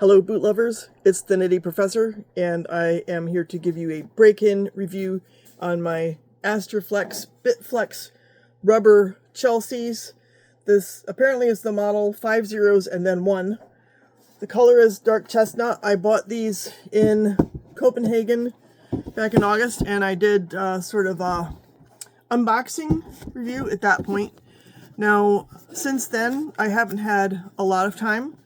Hello boot lovers, it's the Nitty Professor, and I am here to give you a break-in review on my Astorflex Bitflex rubber Chelseas. This apparently is the model 5 zeros and then 1. The color is dark chestnut. I bought these in Copenhagen back in August, and I did sort of a unboxing review at that point. Now, since then, I haven't had a lot of time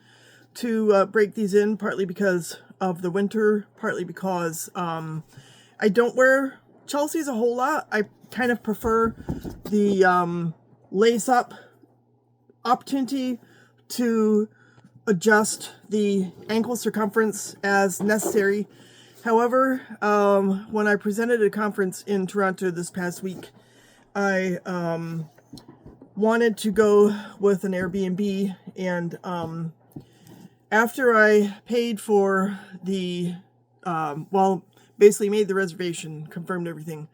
to break these in, partly because of the winter, partly because I don't wear Chelseas a whole lot. I kind of prefer the lace-up opportunity to adjust the ankle circumference as necessary. However, when I presented at a conference in Toronto this past week, I wanted to go with an Airbnb, and after I paid for the, basically made the reservation, confirmed everything,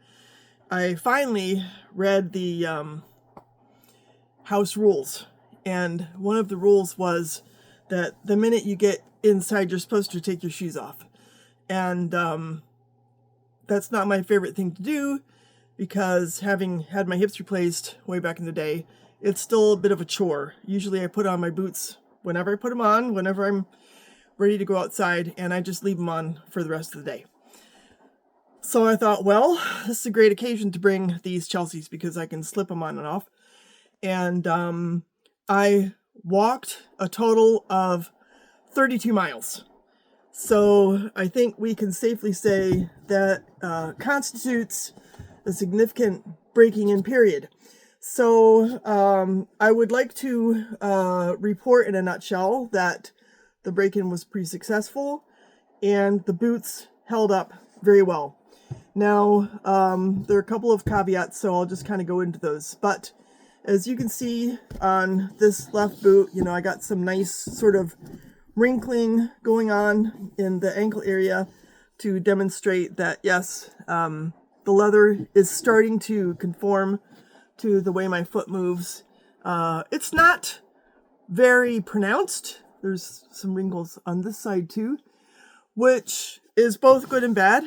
I finally read the house rules. And one of the rules was that the minute you get inside, you're supposed to take your shoes off. And that's not my favorite thing to do, because having had my hips replaced way back in the day, it's still a bit of a chore. Usually I put on my boots whenever I put them on, whenever I'm ready to go outside, and I just leave them on for the rest of the day. So I thought, well, this is a great occasion to bring these Chelseas because I can slip them on and off. And I walked a total of 32 miles. So I think we can safely say that constitutes a significant breaking in period. So I would like to report in a nutshell that the break-in was pretty successful and the boots held up very well. Now, there are a couple of caveats, so I'll just kind of go into those. But as you can see on this left boot, I got some nice sort of wrinkling going on in the ankle area to demonstrate that, yes, the leather is starting to conform to the way my foot moves. It's not very pronounced. There's some wrinkles on this side too, which is both good and bad.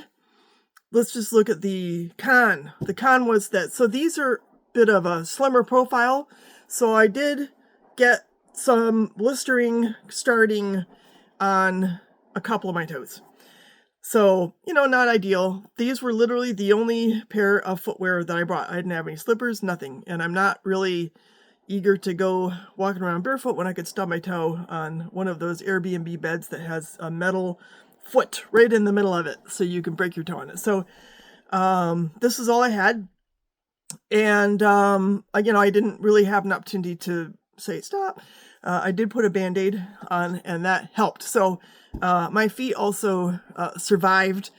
Let's just look at the con. The con was that, so these are a bit of a slimmer profile, so I did get some blistering starting on a couple of my toes. So, not ideal. These were literally the only pair of footwear that I brought. I didn't have any slippers, nothing. And I'm not really eager to go walking around barefoot when I could stub my toe on one of those Airbnb beds that has a metal foot right in the middle of it so you can break your toe on it. So, this is all I had. And, I didn't really have an opportunity to say stop. I did put a Band-Aid on, and that helped. So my feet also survived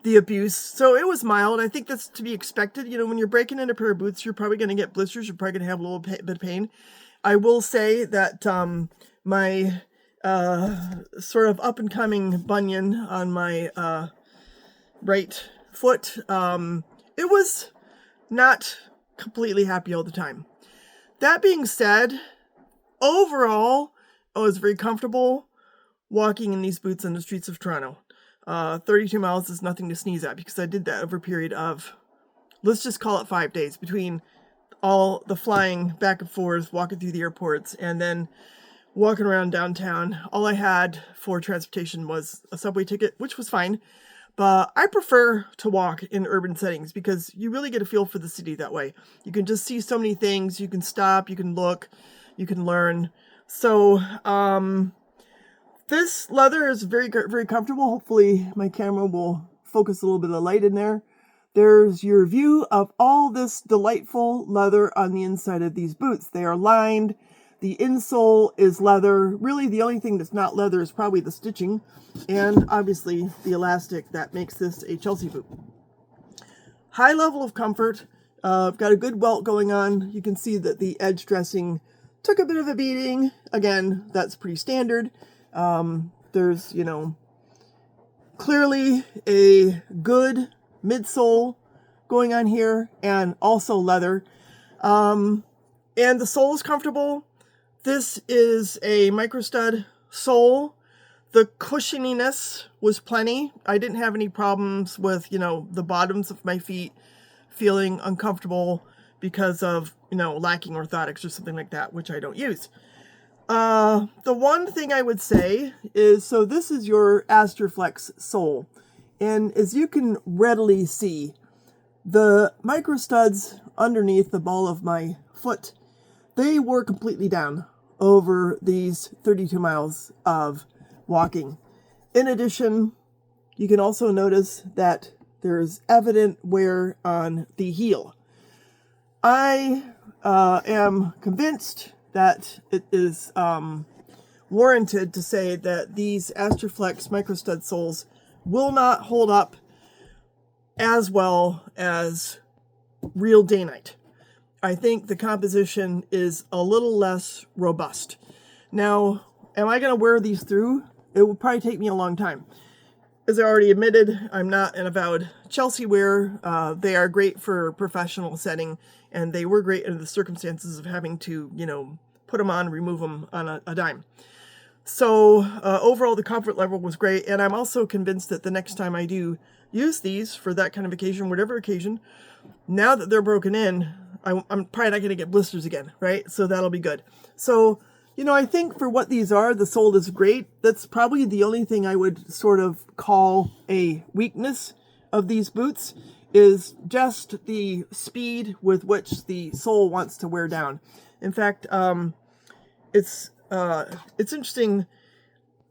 the abuse. So it was mild. I think that's to be expected. When you're breaking in a pair of boots, you're probably going to get blisters. You're probably going to have a little bit of pain. I will say that my sort of up-and-coming bunion on my right foot, it was not completely happy all the time. That being said, overall, I was very comfortable walking in these boots on the streets of Toronto. 32 miles is nothing to sneeze at because I did that over a period of, let's just call it 5 days, between all the flying back and forth, walking through the airports, and then walking around downtown. All I had for transportation was a subway ticket, which was fine. But I prefer to walk in urban settings because you really get a feel for the city that way. You can just see so many things. You can stop, you can look, you can learn. So, this leather is very, very comfortable. Hopefully my camera will focus a little bit of light in there. There's your view of all this delightful leather on the inside of these boots. They are lined. The insole is leather. Really, the only thing that's not leather is probably the stitching, and obviously the elastic that makes this a Chelsea boot. High level of comfort. I've got a good welt going on. You can see that the edge dressing took a bit of a beating. Again, that's pretty standard. There's, clearly a good midsole going on here, and also leather. And the sole is comfortable. This is a micro stud sole The cushioniness was plenty. I didn't have any problems with, the bottoms of my feet feeling uncomfortable because of, lacking orthotics or something like that, which I don't use. The one thing I would say is, so this is your Astorflex sole. And as you can readily see, the micro studs underneath the ball of my foot, they were completely down over these 32 miles of walking. In addition, you can also notice that there's evident wear on the heel. I am convinced that it is warranted to say that these Astorflex microstud soles will not hold up as well as real Dainite. I think the composition is a little less robust. Now, am I going to wear these through? It will probably take me a long time. As I already admitted, I'm not an avowed Chelsea wearer. They are great for professional setting, and they were great under the circumstances of having to, put them on, remove them on a dime. So overall, the comfort level was great, and I'm also convinced that the next time I do use these for that kind of occasion, whatever occasion, now that they're broken in, I'm probably not going to get blisters again, right? So that'll be good. So, I think for what these are, the sole is great. That's probably the only thing I would sort of call a weakness of these boots is just the speed with which the sole wants to wear down. In fact, it's interesting.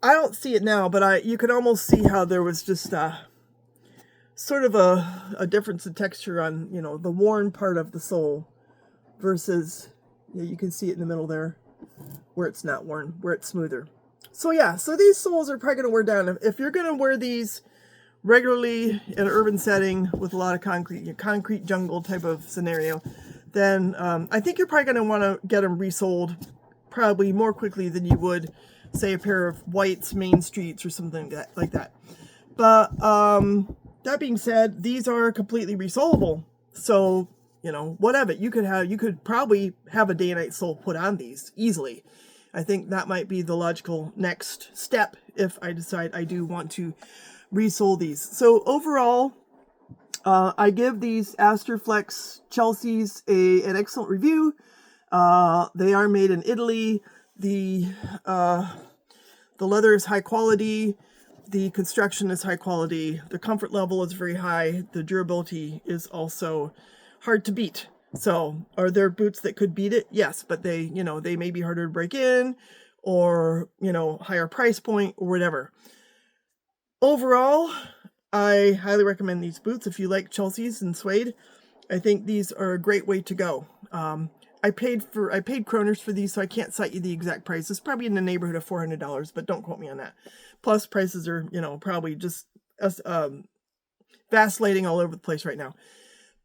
I don't see it now, but you could almost see how there was just sort of a difference in texture on, the worn part of the sole versus, you can see it in the middle there where it's not worn, where it's smoother. So yeah, so these soles are probably going to wear down. If you're going to wear these regularly in an urban setting with a lot of concrete jungle type of scenario, then I think you're probably going to want to get them resoled probably more quickly than you would, say, a pair of whites, Main Streets or something like that. But that being said, these are completely resolable. So, whatever. You could probably have a Dainite sole put on these easily. I think that might be the logical next step if I decide I do want to resole these. So overall, I give these Astorflex Chelseas an excellent review. They are made in Italy. The leather is high quality. The construction is high quality. The comfort level is very high. The durability is also hard to beat. So, are there boots that could beat it? Yes, but they may be harder to break in, or, higher price point, or whatever. Overall, I highly recommend these boots. If you like Chelseas and suede, I think these are a great way to go. I paid kroners for these, so I can't cite you the exact price. It's probably in the neighborhood of $400, but don't quote me on that. Plus, prices are, probably just vacillating all over the place right now.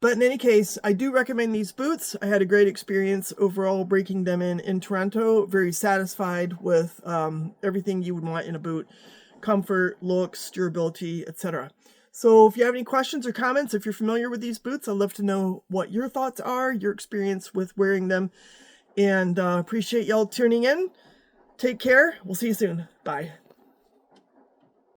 But in any case, I do recommend these boots. I had a great experience overall breaking them in Toronto. Very satisfied with everything you would want in a boot. Comfort, looks, durability, etc. So if you have any questions or comments, if you're familiar with these boots, I'd love to know what your thoughts are, your experience with wearing them. And appreciate y'all tuning in. Take care. We'll see you soon. Bye.